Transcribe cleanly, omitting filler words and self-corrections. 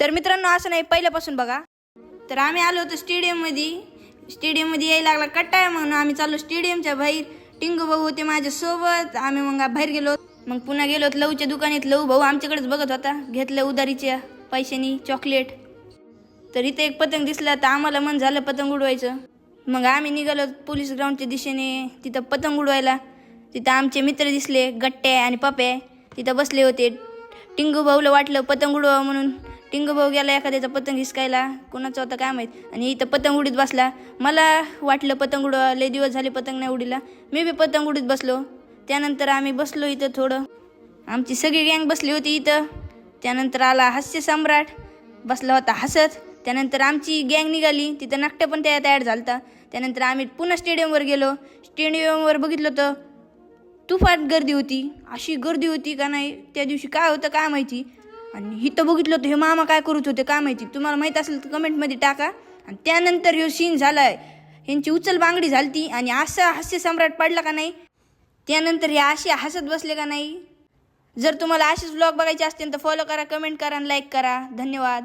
तर मित्रांनो असं नाही पहिल्यापासून बघा. तर आम्ही आलो होतो स्टेडियममध्ये यायला लागला कट्टाळ म्हणून आम्ही चाललो स्टेडियमच्या बाहेर. टिंगू भाऊ होते माझ्यासोबत. आम्ही मग बाहेर गेलो. मग पुन्हा गेलो लवच्या दुकानात. लव भाऊ आमच्याकडेच बघत होता. घेतलं उधारीच्या पैशानी चॉकलेट. तर इथे एक पतंग दिसला तर आम्हाला मन झालं पतंग उडवायचं. मग आम्ही निघालो पोलीस ग्राउंडच्या दिशेने तिथं पतंग उडवायला. तिथं आमचे मित्र दिसले गट्ट्या आणि पप्या तिथं बसले होते. टिंगू भाऊला वाटलं पतंग उडवा म्हणून टिंगू भाऊ गेला एखाद्याचा पतंग हिसकायला. कोणाचा होता काय माहीत. आणि इथं पतंग उडीत बसला. मला वाटलं पतंग उडवा. लय दिवस झाले पतंग नाही उडीला. मी बी पतंग उडीत बसलो. त्यानंतर आम्ही बसलो इथं थोडं. आमची सगळी गँग बसली होती इथं. त्यानंतर आला हास्य सम्राट बसला होता हसत. त्यानंतर आमची गँग निघाली. तिथं नाट्य पण त्यात ॲड झालं होतं. त्यानंतर आम्ही पुन्हा स्टेडियमवर गेलो. स्टेडियमवर बघितलं तर तुफान गर्दी होती. अशी गर्दी होती का नाही त्या दिवशी काय होतं काय माहिती. आणि इथं बघितलं होतं हे मामा काय करत होते काय माहिती. तुम्हाला माहीत असेल तर कमेंटमध्ये टाका. आणि त्यानंतर ह्यो सीन झाला आहे. ह्यांची उचल बांगडी झालती आणि असा हास्य सम्राट पडला का नाही. त्यानंतर हे असे हसत बसले का नाही. जर तुम्हाला असेच व्लॉग बघायचे असतील तर फॉलो करा, कमेंट करा आणि लाईक करा. धन्यवाद.